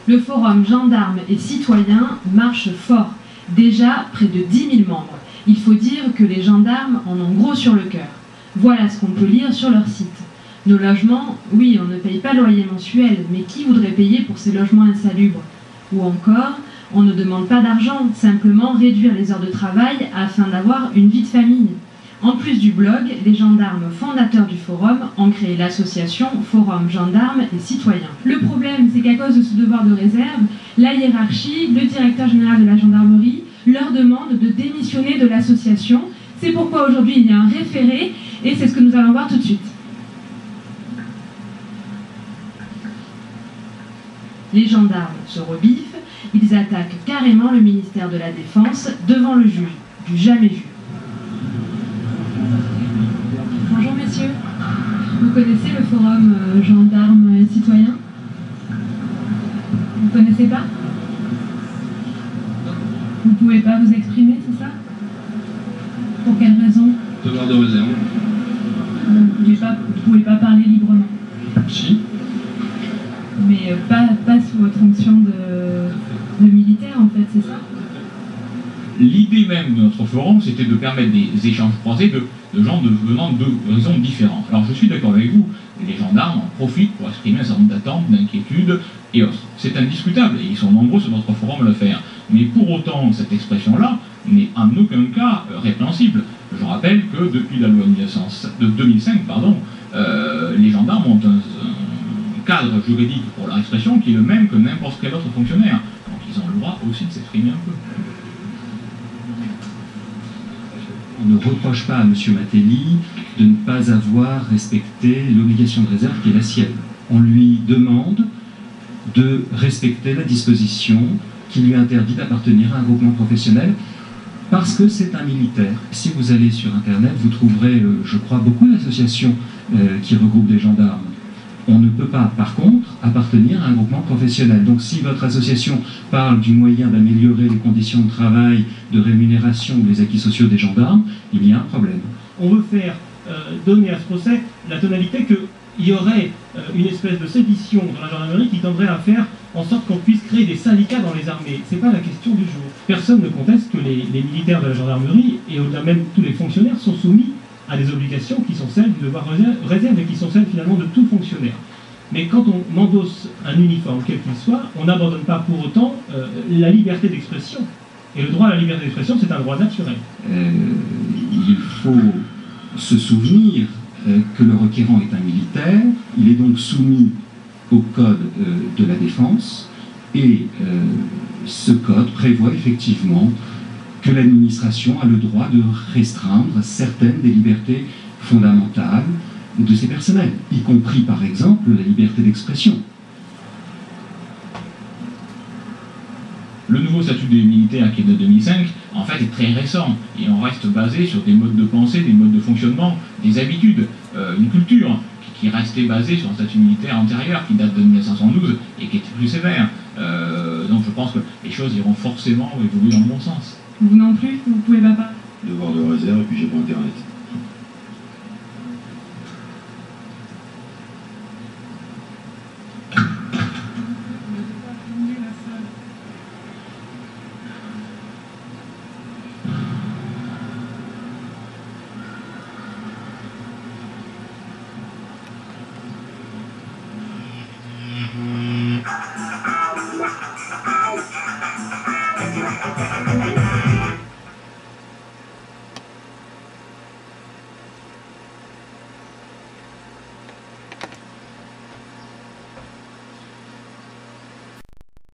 Le forum Gendarmes et Citoyens marche fort. Déjà près de 10 000 membres. Il faut dire que les gendarmes en ont gros sur le cœur. Voilà ce qu'on peut lire sur leur site. Nos logements, oui, on ne paye pas le loyer mensuel, mais qui voudrait payer pour ces logements insalubres? Ou encore, on ne demande pas d'argent, simplement réduire les heures de travail afin d'avoir une vie de famille. En plus du blog, les gendarmes fondateurs du forum ont créé l'association Forum Gendarmes et Citoyens. Le problème, c'est qu'à cause de ce devoir de réserve, la hiérarchie, le directeur général de la gendarmerie, leur demande de démissionner de l'association. C'est pourquoi aujourd'hui il y a un référé, et c'est ce que nous allons voir tout de suite. Les gendarmes se rebiffent, ils attaquent carrément le ministère de la Défense devant le juge, du jamais vu. Bonjour messieurs, vous connaissez le forum Gendarmes et Citoyens? Vous ne connaissez pas? Vous ne pouvez pas vous exprimer, c'est ça? Pour quelle raison? Devoir de réserve. Vous ne pouvez pas parler librement? Si. Mais pas sous votre fonction de militaire en fait, c'est ça? L'idée même de notre forum, c'était de permettre des échanges croisés de gens venant d'horizons différents. Alors je suis d'accord avec vous, les gendarmes en profitent pour exprimer un certain nombre d'attentes, d'inquiétudes et autres. C'est indiscutable, et ils sont nombreux sur notre forum à le faire. Mais pour autant, cette expression-là n'est en aucun cas répréhensible. Je rappelle que depuis la loi de 2005, les gendarmes ont un cadre juridique pour leur expression qui est le même que n'importe quel autre fonctionnaire. Donc ils ont le droit aussi de s'exprimer un peu. On ne reproche pas à M. Matelli de ne pas avoir respecté l'obligation de réserve qui est la sienne. On lui demande de respecter la disposition qui lui interdit d'appartenir à un groupement professionnel parce que c'est un militaire. Si vous allez sur Internet, vous trouverez, je crois, beaucoup d'associations qui regroupent des gendarmes. On ne peut pas, par contre, appartenir à un groupement professionnel. Donc si votre association parle du moyen d'améliorer les conditions de travail, de rémunération ou les acquis sociaux des gendarmes, il y a un problème. On veut faire donner à ce procès la tonalité qu'il y aurait une espèce de sédition dans la gendarmerie qui tendrait à faire en sorte qu'on puisse créer des syndicats dans les armées. Ce n'est pas la question du jour. Personne ne conteste que les militaires de la gendarmerie, et au-delà même tous les fonctionnaires, sont soumis à des obligations qui sont celles du devoir réserve et qui sont celles finalement de tout fonctionnaire. Mais quand on endosse un uniforme, quel qu'il soit, on n'abandonne pas pour autant la liberté d'expression. Et le droit à la liberté d'expression, c'est un droit naturel. Il faut se souvenir que le requérant est un militaire, il est donc soumis au code de la défense, et ce code prévoit effectivement que l'administration a le droit de restreindre certaines des libertés fondamentales de ses personnels, y compris par exemple la liberté d'expression. Le nouveau statut des militaires qui est de 2005, en fait, est très récent. Et on reste basé sur des modes de pensée, des modes de fonctionnement, des habitudes, une culture qui restait basée sur un statut militaire antérieur qui date de 1912 et qui était plus sévère. Donc je pense que les choses iront forcément évoluer dans le bon sens. Vous non plus, vous pouvez pas parler? Devoir de réserve et puis j'ai pas Internet.